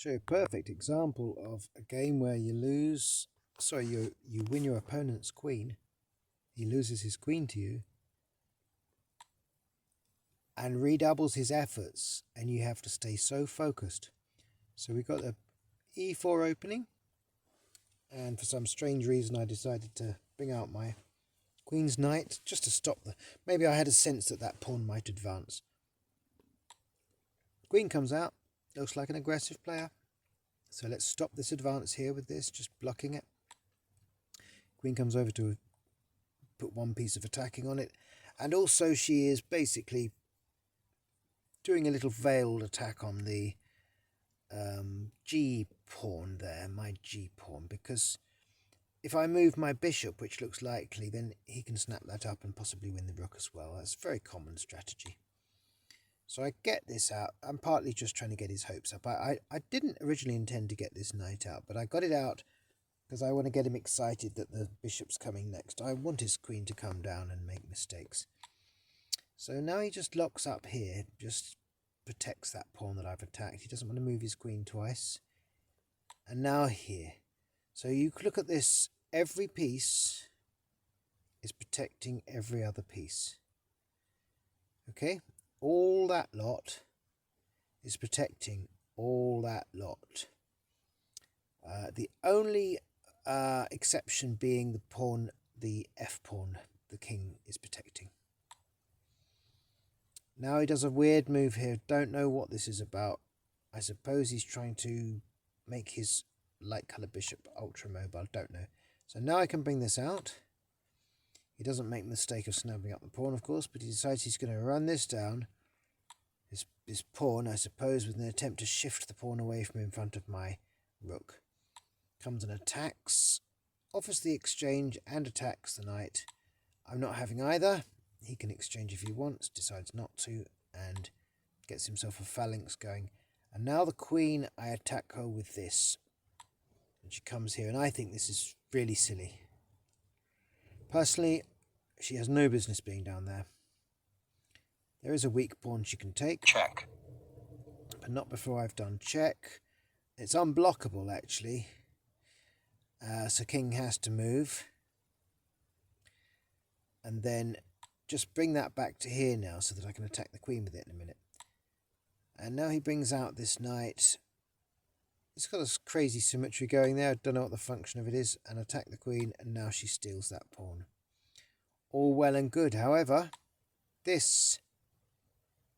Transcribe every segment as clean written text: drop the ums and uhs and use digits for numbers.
show you a perfect example of a game where you lose, sorry, you win your opponent's queen, he loses his queen to you, and redoubles his efforts, and you have to stay so focused. So we got a e4 opening, and for some strange reason I decided to bring out my queen's knight just to stop maybe I had a sense that that pawn might advance. Queen comes out, looks like an aggressive player. So let's stop this advance here with this, just blocking it. Queen comes over to put one piece of attacking on it. And also she is basically doing a little veiled attack on the G pawn there, my G pawn, because if I move my bishop, which looks likely, then he can snap that up and possibly win the rook as well. That's a very common strategy. So I get this out. I'm partly just trying to get his hopes up. I didn't originally intend to get this knight out, but I got it out because I want to get him excited that the bishop's coming next. I want his queen to come down and make mistakes. So now he just locks up here, just protects that pawn that I've attacked. He doesn't want to move his queen twice. And now here. So you look at this, every piece is protecting every other piece. Okay? All that lot is protecting all that lot. The only exception being the pawn, the F pawn, the king is protecting. Now he does a weird move here. Don't know what this is about. I suppose he's trying to make his light colour bishop ultra mobile. Don't know. So now I can bring this out. He doesn't make the mistake of snapping up the pawn, of course, but he decides he's going to run this down. This pawn, I suppose, with an attempt to shift the pawn away from in front of my rook. Comes and attacks, offers the exchange and attacks the knight. I'm not having either. He can exchange if he wants, decides not to, and gets himself a phalanx going. And now the queen, I attack her with this. And she comes here, and I think this is really silly. Personally, she has no business being down there. There is a weak pawn she can take. Check. But not before I've done check. It's unblockable, actually. So king has to move. And then just bring that back to here now so that I can attack the queen with it in a minute. And now he brings out this knight. It's got a crazy symmetry going there. I don't know what the function of it is. And attack the queen, and now she steals that pawn. All well and good. However, this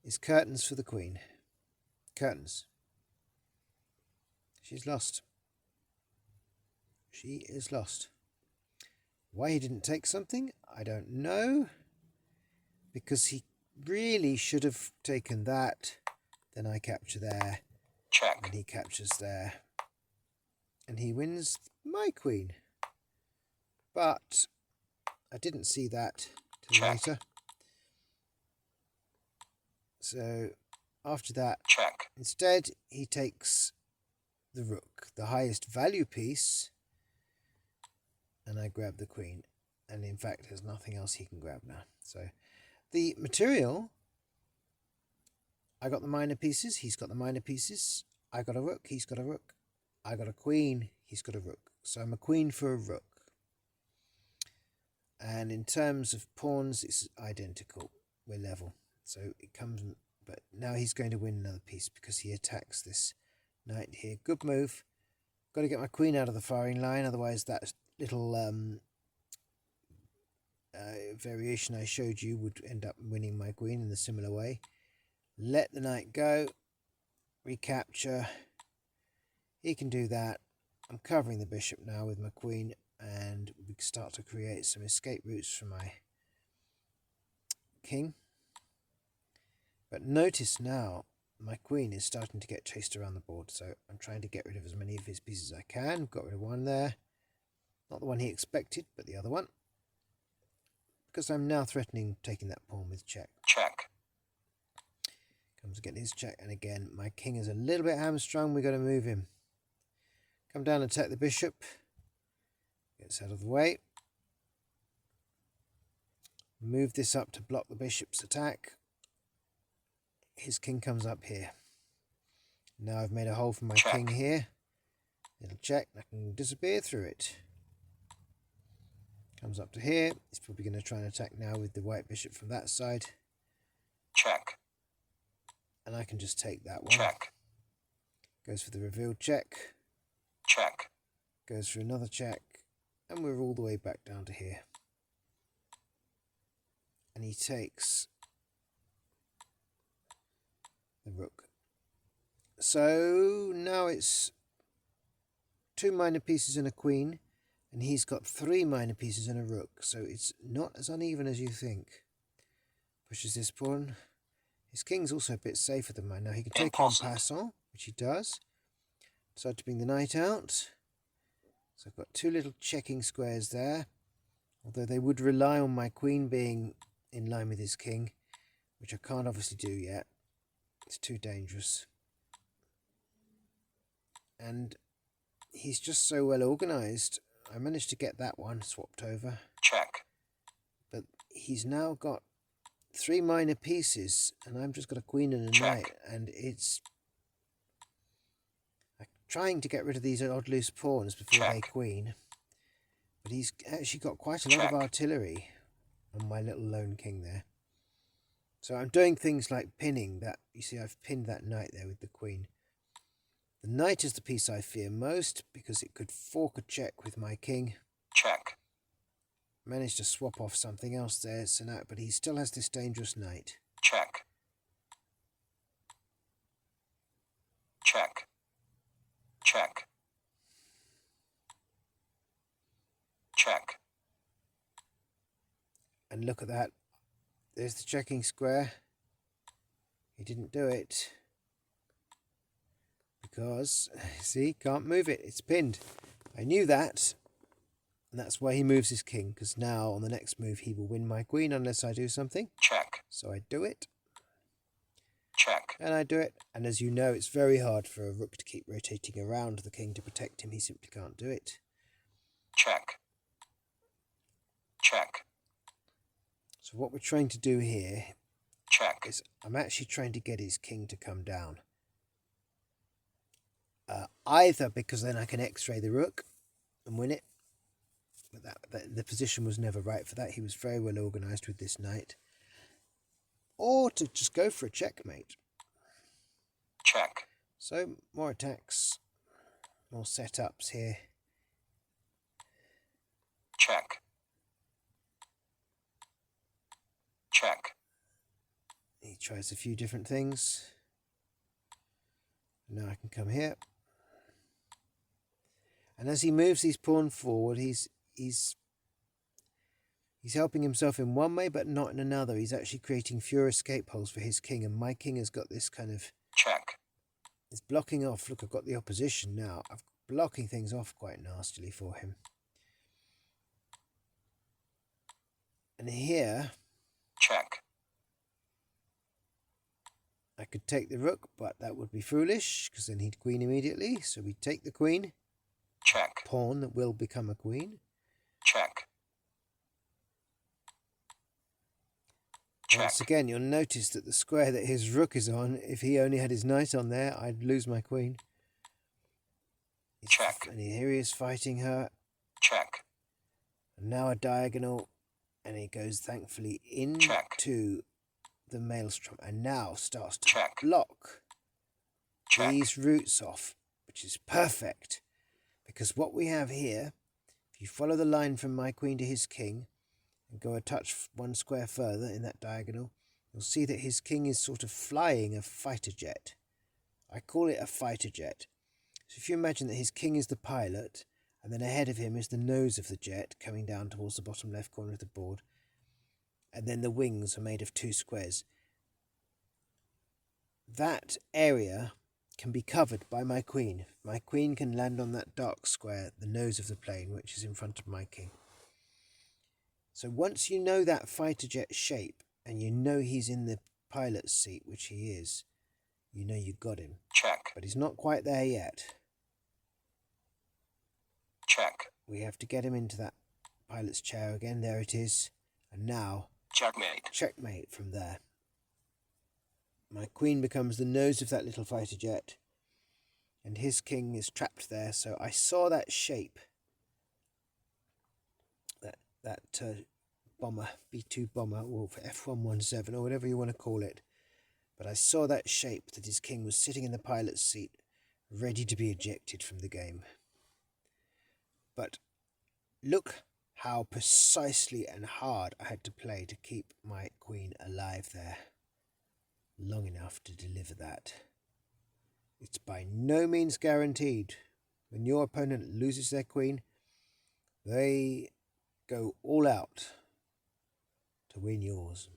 is curtains for the queen. Curtains. She's lost. She is lost. Why he didn't take something, I don't know. Because he really should have taken that. Then I capture there. Check. And he captures there. And he wins my queen. But I didn't see that till later. So after that, check. Instead he takes the rook, the highest value piece, and I grab the queen. And in fact, there's nothing else he can grab now. So the material, I got the minor pieces, he's got the minor pieces. I got a rook, he's got a rook. I got a queen, he's got a rook. So I'm a queen for a rook. And in terms of pawns, it's identical. We're level. So it comes, but now he's going to win another piece because he attacks this knight here. Good move. Got to get my queen out of the firing line, otherwise that little variation I showed you would end up winning my queen in a similar way. Let the knight go. Recapture. He can do that. I'm covering the bishop now with my queen, and we can start to create some escape routes for my king. But notice now, my queen is starting to get chased around the board, so I'm trying to get rid of as many of his pieces as I can. Got rid of one there. Not the one he expected, but the other one. Because I'm now threatening taking that pawn with check. Check. Comes to get his check, and again, my king is a little bit hamstrung. We've got to move him. Come down and attack the bishop. Gets out of the way. Move this up to block the bishop's attack. His king comes up here. Now I've made a hole for my king here. Little check, I can disappear through it. Comes up to here. He's probably going to try and attack now with the white bishop from that side. Check. And I can just take that one. Check. Goes for the revealed check. Check. Goes for another check. And we're all the way back down to here. And he takes the rook. So now it's 2 minor pieces and a queen. And he's got 3 minor pieces and a rook. So it's not as uneven as you think. Pushes this pawn. His king's also a bit safer than mine. Now he can take on passant, which he does. Decide to bring the knight out. So I've got 2 little checking squares there. Although they would rely on my queen being in line with his king, which I can't obviously do yet. It's too dangerous. And he's just so well organised. I managed to get that one swapped over. Check. But he's now got 3 minor pieces, and I've just got a queen and a knight, and it's trying to get rid of these odd loose pawns before they queen. But he's actually got quite a lot of artillery on my little lone king there. So I'm doing things like pinning that. You see, I've pinned that knight there with the queen. The knight is the piece I fear most because it could fork a check with my king. Check. Managed to swap off something else there, so now, but he still has this dangerous knight. Check. Check. Check. Check. And look at that. There's the checking square. He didn't do it. Because, see, can't move it. It's pinned. I knew that. And that's why he moves his king. Because now, on the next move, he will win my queen unless I do something. Check. So I do it. Check. And I do it. And as you know, it's very hard for a rook to keep rotating around the king to protect him. He simply can't do it. Check. Check. So what we're trying to do here is I'm actually trying to get his king to come down. Either because then I can x-ray the rook and win it. But the position was never right for that. He was very well organised with this knight. Or to just go for a checkmate. Check. So more attacks, more setups here. Check. Check. He tries a few different things. Now I can come here. And as he moves his pawn forward, he's helping himself in one way, but not in another. He's actually creating fewer escape holes for his king, and my king has got this kind of... Check. It's blocking off. Look, I've got the opposition now. I'm blocking things off quite nastily for him. And here... Check. I could take the rook, but that would be foolish, because then he'd queen immediately. So we take the queen. Check. Pawn that will become a queen. Check. Check. Once again, you'll notice that the square that his rook is on, if he only had his knight on there, I'd lose my queen. Check. And here he is fighting her. Check. And now a diagonal, and he goes thankfully into the maelstrom, and now starts to block these roots off, which is perfect. Because what we have here, if you follow the line from my queen to his king, and go a touch one square further in that diagonal, you'll see that his king is sort of flying a fighter jet. I call it a fighter jet. So if you imagine that his king is the pilot, and then ahead of him is the nose of the jet coming down towards the bottom left corner of the board, and then the wings are made of 2 squares. That area can be covered by my queen. My queen can land on that dark square, the nose of the plane, which is in front of my king. So once you know that fighter jet shape, and you know he's in the pilot's seat, which he is, you know you got him. Check. But he's not quite there yet. Check. We have to get him into that pilot's chair again. There it is. And now... Checkmate. Checkmate from there. My queen becomes the nose of that little fighter jet. and his king is trapped there. So I saw that shape, that bomber, B2 bomber, or F117, or whatever you want to call it. But I saw that shape that his king was sitting in the pilot's seat, ready to be ejected from the game. But look how precisely and hard I had to play to keep my queen alive there, long enough to deliver that. It's by no means guaranteed. When your opponent loses their queen, they go all out to win yours.